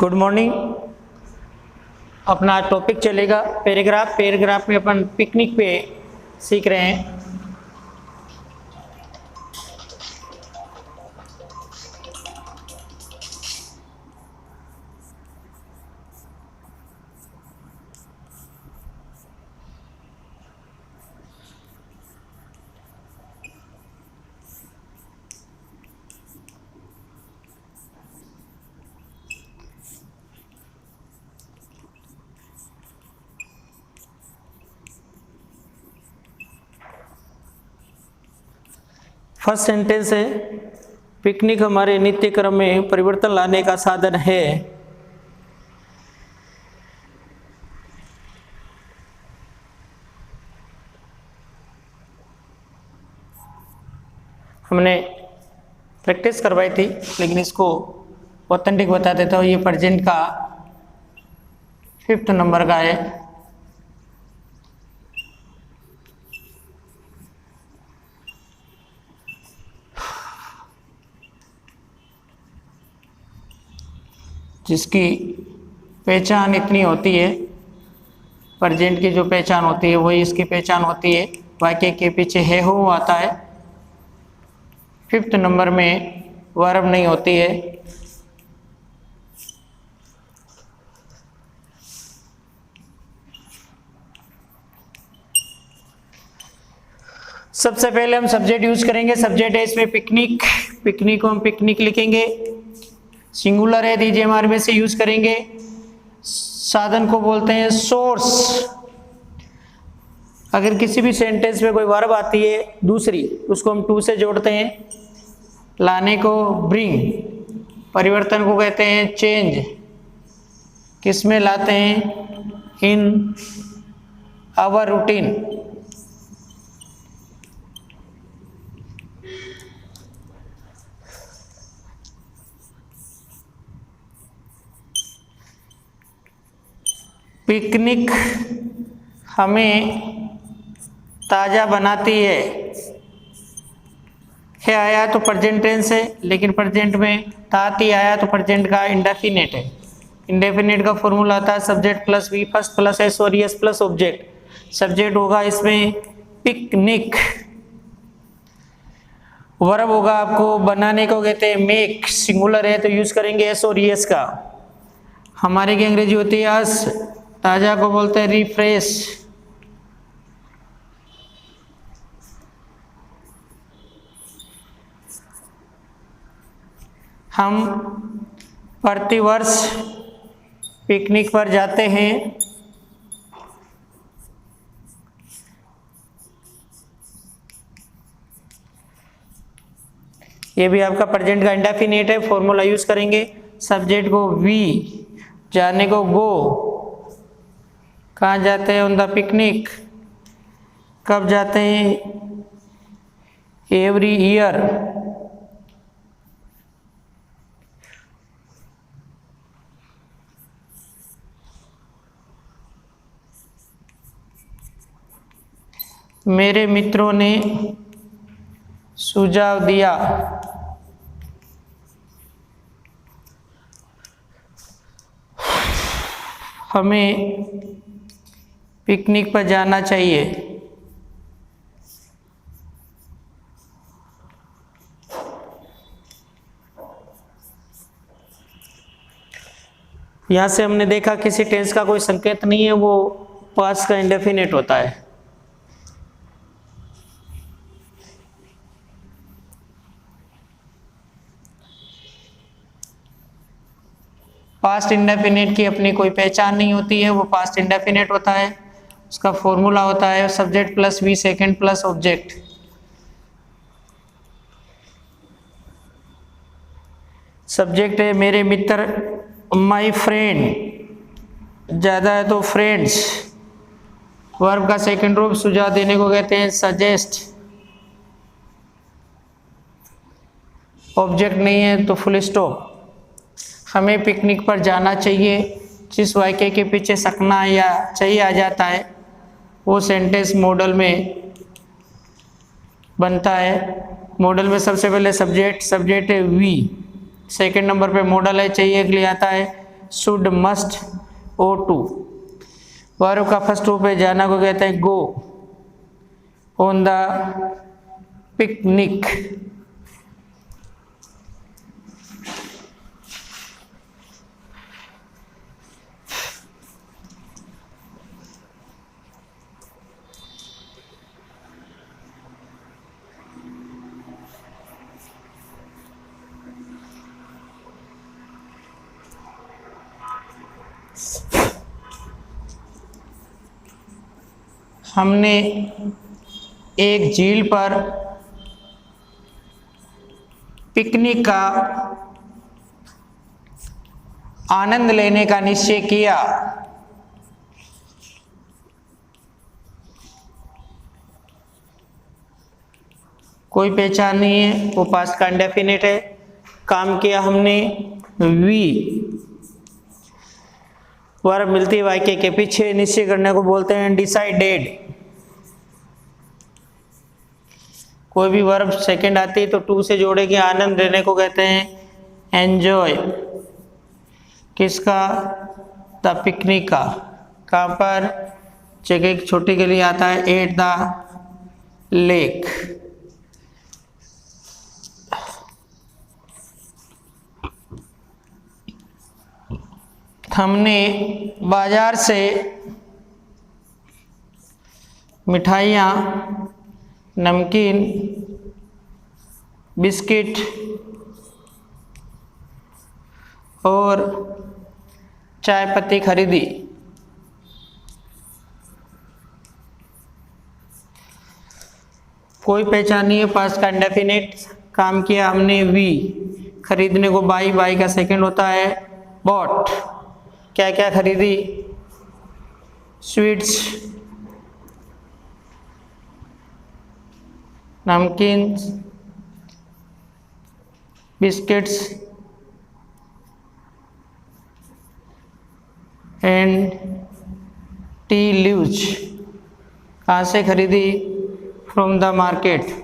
Good morning. अपना topic चलेगा paragraph. Paragraph में अपन पिकनिक पे सीख रहे हैं। फर्स्ट सेंटेंस है, पिकनिक हमारे नित्य क्रम में परिवर्तन लाने का साधन है। हमने प्रैक्टिस करवाई थी, लेकिन इसको ऑथेंटिक बता देता हूँ। ये प्रेजेंट का 5th नंबर का है। जिसकी पहचान इतनी होती है, प्रेजेंट की जो पहचान होती है वही इसकी पहचान होती है। वाक्य के पीछे है हो आता है। 5th नंबर में वर्ब नहीं होती है। सबसे पहले हम सब्जेक्ट यूज करेंगे। सब्जेक्ट है इसमें पिकनिक। पिकनिक को हम पिकनिक लिखेंगे। सिंगुलर है, दीजिए हमारे में से यूज करेंगे। साधन को बोलते हैं सोर्स। अगर किसी भी सेंटेंस में कोई वर्ब आती है दूसरी, उसको हम टू से जोड़ते हैं। लाने को ब्रिंग, परिवर्तन को कहते हैं चेंज। किस में लाते हैं? In our routine. पिकनिक हमें ताज़ा बनाती है आया तो प्रेजेंट टेंस है, लेकिन प्रेजेंट में ताती आया तो प्रेजेंट का इंडेफिनिट है। इंडेफिनिट का फॉर्मूला आता है subject plus V first plus S और एस प्लस ऑब्जेक्ट। सब्जेक्ट होगा इसमें पिकनिक। वर्ब होगा आपको बनाने को कहते हैं मेक। सिंगुलर है तो यूज करेंगे एस और एस का। हमारे की अंग्रेजी होती है अस। ताजा को बोलते हैं रिफ्रेश। हम प्रतिवर्ष पिकनिक पर जाते हैं। ये भी आपका प्रेजेंट का इंडेफिनिट है। फॉर्मूला यूज करेंगे। सब्जेक्ट को वी, जाने को गो। कहाँ जाते हैं? On the picnic. कब जाते हैं? Every year. मेरे मित्रों ने सुझाव दिया हमें पिकनिक पर जाना चाहिए। यहां से हमने देखा किसी टेंस का कोई संकेत नहीं है, वो पास्ट का इंडेफिनिट होता है। पास्ट इंडेफिनिट की अपनी कोई पहचान नहीं होती है, वो पास्ट इंडेफिनिट होता है। उसका फॉर्मूला होता है subject plus V second plus object. Subject है मेरे मित्र, माई फ्रेंड। ज्यादा है तो फ्रेंड्स। वर्ब का सेकंड रूप सुझाव देने को कहते हैं सजेस्ट। ऑब्जेक्ट नहीं है तो फुल स्टॉप। हमें पिकनिक पर जाना चाहिए। जिस वाक्य के पीछे सकना या चाहिए आ जाता है वो सेंटेंस मॉडल में बनता है। मॉडल में सबसे पहले सब्जेक्ट है वी। सेकंड नंबर पे मॉडल है चाहिए के लिए आता है should, must, ought to. Verb का फर्स्ट रूप है जाना को कहते हैं गो ऑन द पिकनिक। हमने एक झील पर पिकनिक का आनंद लेने का निश्चय किया। कोई पहचान नहीं है, वो पास्ट का इंडेफिनिट है। काम किया हमने, वी। वर्ब मिलती वाक्य के पीछे, निश्चय करने को बोलते हैं डिसाइडेड। कोई भी वर्ब सेकंड आती है तो टू से जोड़ेगी, आनंद लेने को कहते हैं एंजॉय। किसका? द पिकनिक का। कहाँ पर? जगह एक छोटी के लिए आता है एट द लेक। हमने बाजार से मिठाइयाँ, नमकीन, बिस्किट और चाय पत्ती खरीदी। कोई पहचान नहीं है, पास्ट का इंडेफिनिट। काम किया हमने, वी। खरीदने को बाई, बाई का सेकंड होता है बॉट। क्या क्या खरीदी? स्वीट्स, नमकीन, बिस्किट्स एंड टी लीव्स। कहाँ से खरीदी? From the market.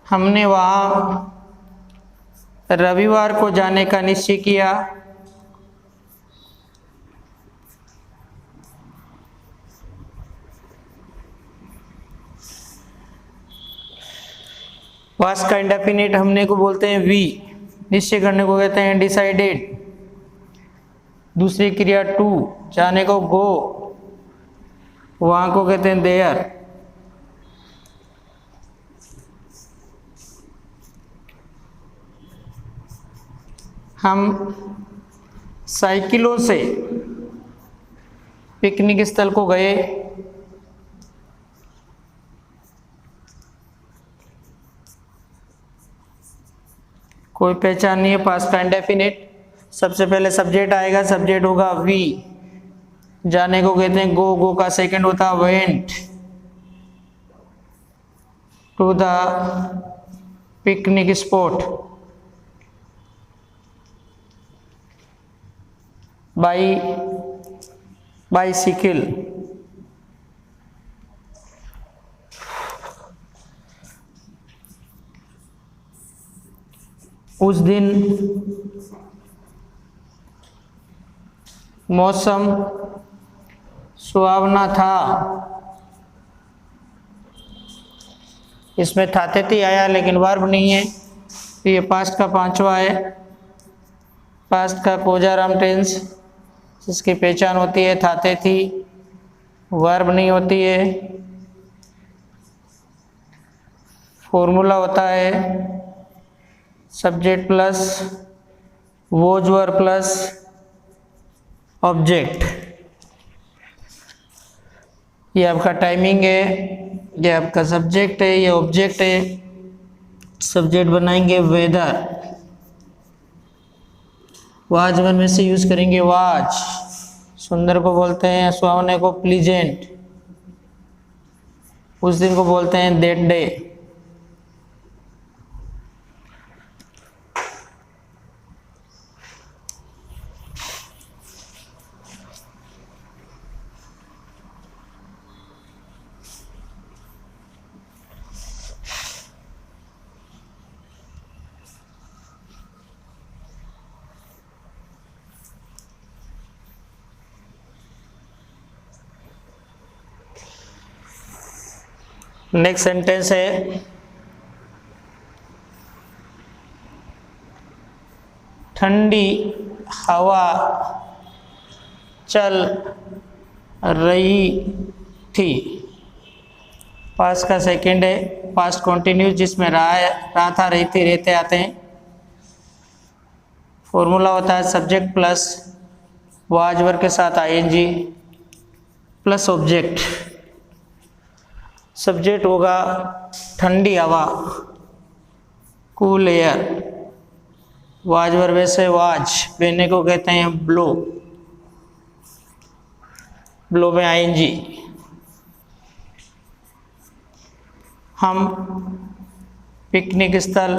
हमने वहाँ रविवार को जाने का निश्चय किया। पास्ट का इंडेफिनिट हमने को बोलते हैं वी। निश्चय करने को कहते हैं डिसाइडेड। दूसरी क्रिया टू, जाने को गो, वहाँ को कहते हैं देयर। हम साइकिलों से पिकनिक स्थल को गए। कोई पहचान नहीं है, पास्ट का इंडेफिनिट। सबसे पहले सब्जेक्ट आएगा, सब्जेक्ट होगा वी। जाने को कहते हैं गो, गो का सेकंड होता है went to the picnic spot. By, bicycle. उस दिन मौसम सुहावना था। इसमें थातेती आया लेकिन वर्ब नहीं है, तो ये पास्ट का पांचवा है। पास्ट का कोजाराम टेंस, जिसकी पहचान होती है थातेती, वर्ब नहीं होती है। फॉर्मूला होता है subject plus was verb plus object. ये आपका टाइमिंग है, ये आपका सब्जेक्ट है, ये ऑब्जेक्ट है। सब्जेक्ट बनाएंगे वेदर, वाज वन में से यूज करेंगे वाज। सुंदर को बोलते हैं, सुहावने को प्लीजेंट। उस दिन को बोलते हैं दैट डे। नेक्स्ट सेंटेंस है ठंडी हवा चल रही थी। पास्ट का सेकंड है, पास्ट कंटिन्यूस जिसमें रहा था, रही थी, रहते आते हैं। फॉर्मूला होता है सब्जेक्ट प्लस वाज वर्ब के साथ आईएनजी प्लस ऑब्जेक्ट। सब्जेक्ट होगा ठंडी हवा, कूल एयर। वाज वर्ब से वाज, बहने को कहते हैं ब्लो, ब्लो में आईएनजी। हम पिकनिक स्थल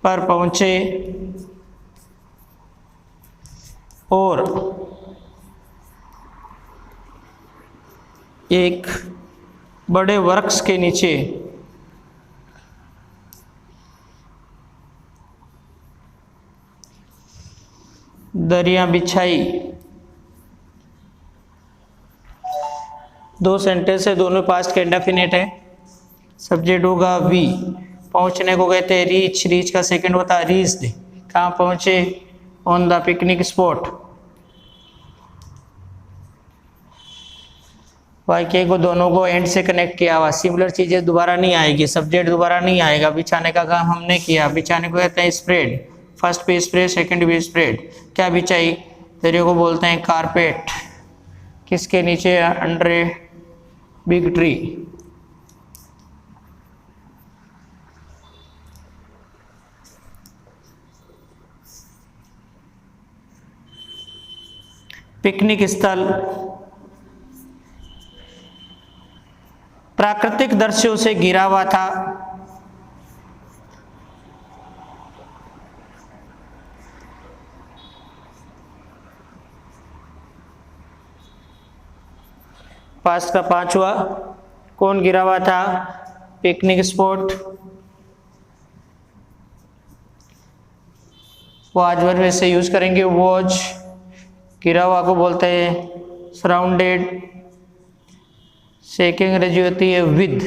पर पहुंचे और एक बड़े वृक्ष के नीचे दरिया बिछाई। दो सेंटेंस है, दोनों पास्ट के इंडेफिनिट है। सब्जेक्ट होगा वी, पहुंचने को कहते हैं रीच, रीच का सेकंड होता है रीच्ड। कहाँ पहुंचे? On the picnic spot. वाक्य को दोनों को एंड से कनेक्ट किया हुआ, सिमिलर चीजें दोबारा नहीं आएगी, सब्जेक्ट दोबारा नहीं आएगा। बिछाने का काम हमने किया, बिछाने को कहते हैं स्प्रेड। फर्स्ट पे स्प्रेड, सेकंड भी स्प्रेड। क्या बिछाई? दरिया को बोलते हैं कारपेट। किसके नीचे? Under a big tree. Picnic स्थल प्राकृतिक दृश्यों से घिरा हुआ था। पास्ट का पांचवा, कौन घिरा हुआ था? Picnic spot. वाज वर्ब से यूज करेंगे वॉज। घिरा हुआ को बोलते हैं सराउंडेड। से की अंग्रेजी होती है विद।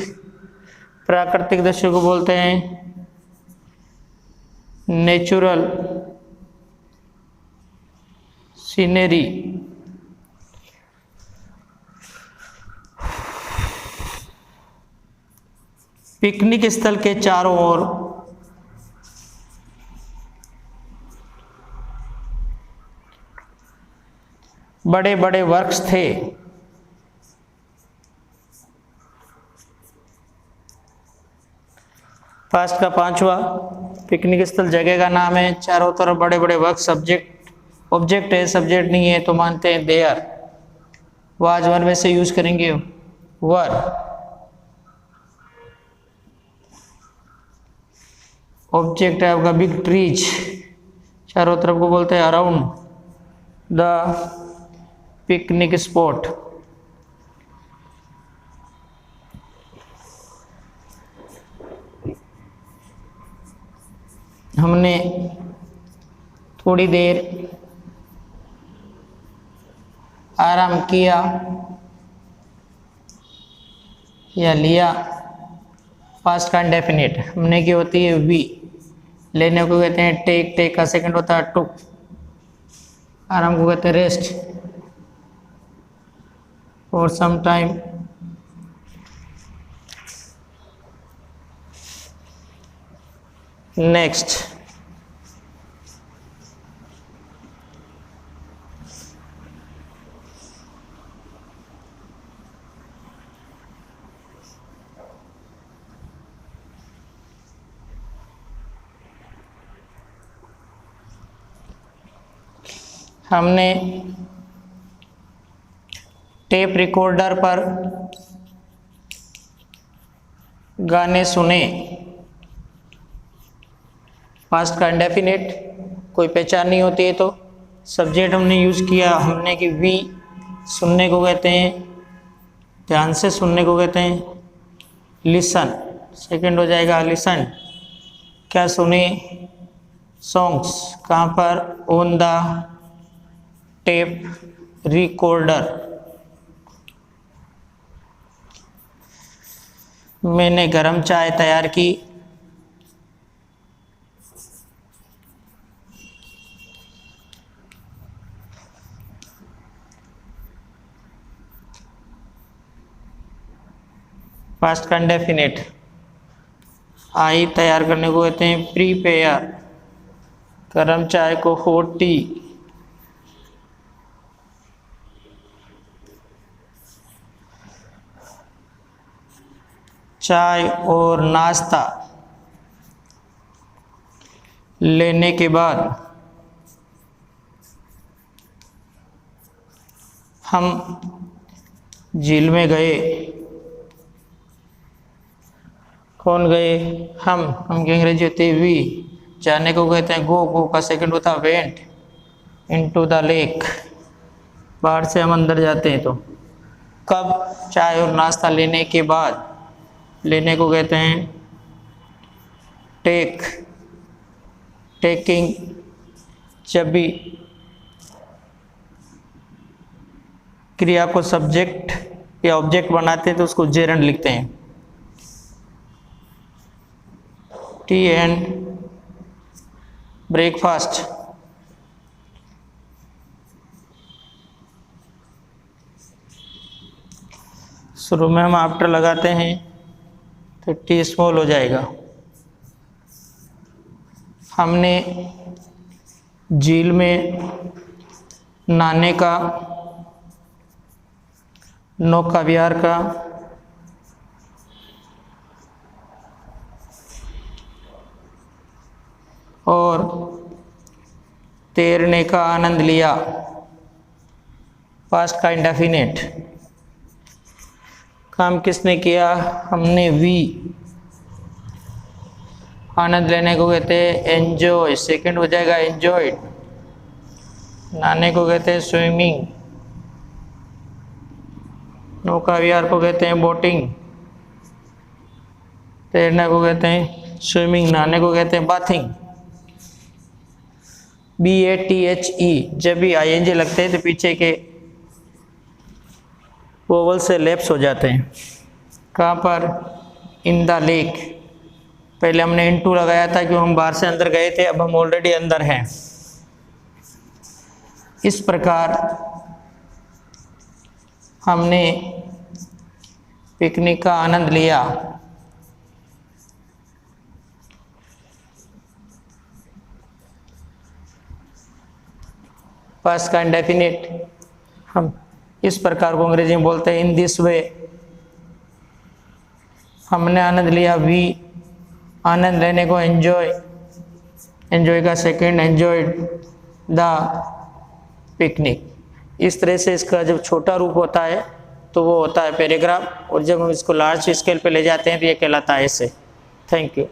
प्राकृतिक दृश्य को बोलते हैं नेचुरल सीनरी। पिकनिक स्थल के चारों ओर बड़े बड़े वृक्ष थे। पास्ट का पांचवा, पिकनिक स्थल जगह का नाम है, चारों तरफ बड़े बड़े वृक्ष। सब्जेक्ट ऑब्जेक्ट है, सब्जेक्ट नहीं है तो मानते हैं देयर। वाज वर्ब से यूज करेंगे वर। ऑब्जेक्ट है आपका बिग ट्रीज। चारों तरफ को बोलते हैं अराउंड द पिकनिक स्पॉट। हमने थोड़ी देर आराम किया या लिया। पास्ट का इंडेफिनिट। हमने की होती है वी। लेने को कहते हैं टेक, टेक का सेकंड होता है टुक। आराम को कहते हैं rest. For some time. Next, हमने टेप रिकॉर्डर पर गाने सुने। पास्ट का इंडेफिनिट। कोई पहचान नहीं होती है तो सब्जेक्ट हमने यूज किया, हमने की वी। सुनने को कहते हैं, ध्यान से सुनने को कहते हैं लिसन। सेकंड हो जाएगा लिसन। क्या सुने? सॉन्ग्स। कहाँ पर? On the tape recorder. मैंने गरम चाय तैयार की। पास्ट का इंडेफिनिट। आई तैयार करने को कहते हैं प्रीपेयर, गरम चाय को हॉट टी, चाय और नाश्ता लेने के बाद हम झील में गए। कौन गए? हम की अंग्रेजी होती है वी। जाने को कहते हैं गो का सेकंड होता है वेंट इनटू द लेक, बाहर से हम अंदर जाते हैं। तो कब? चाय और नाश्ता लेने के बाद। लेने को कहते हैं टेक, टेकिंग। जब भी क्रिया को सब्जेक्ट या ऑब्जेक्ट बनाते हैं तो उसको जेरंड लिखते हैं। T and breakfast. शुरू में हम आफ्टर लगाते हैं तो टी स्मॉल हो जाएगा। हमने झील में नहाने का, नौका विहार का, और तैरने का आनंद लिया। पास्ट का इंडेफिनिट। काम किसने किया? हमने। वी। आनंद लेने को कहते हैं एंजॉय, सेकंड हो जाएगा एंजॉयड। नहाने को कहते हैं स्विमिंग। नौका विहार को कहते हैं बोटिंग। तैरने को कहते हैं स्विमिंग। नहाने को कहते हैं बाथिंग। BATHE। जब भी ING लगते हैं तो पीछे के वोवल से लैप्स हो जाते हैं। कहाँ पर? In the lake. पहले हमने इनटू लगाया था क्योंकि हम बाहर से अंदर गए थे, अब हम ऑलरेडी अंदर हैं। इस प्रकार हमने पिकनिक का आनंद लिया। पास्ट का इंडेफिनिट। हम इस प्रकार को अंग्रेजी में बोलते हैं इन दिस वे। हमने आनंद लिया। वी। आनंद लेने को एंजॉय, एंजॉय का सेकंड एंजॉयड द पिकनिक। इस तरह से इसका जब छोटा रूप होता है तो वो होता है पैराग्राफ, और जब हम इसको लार्ज स्केल पे ले जाते हैं तो ये कहलाता है ऐसे। Thank you.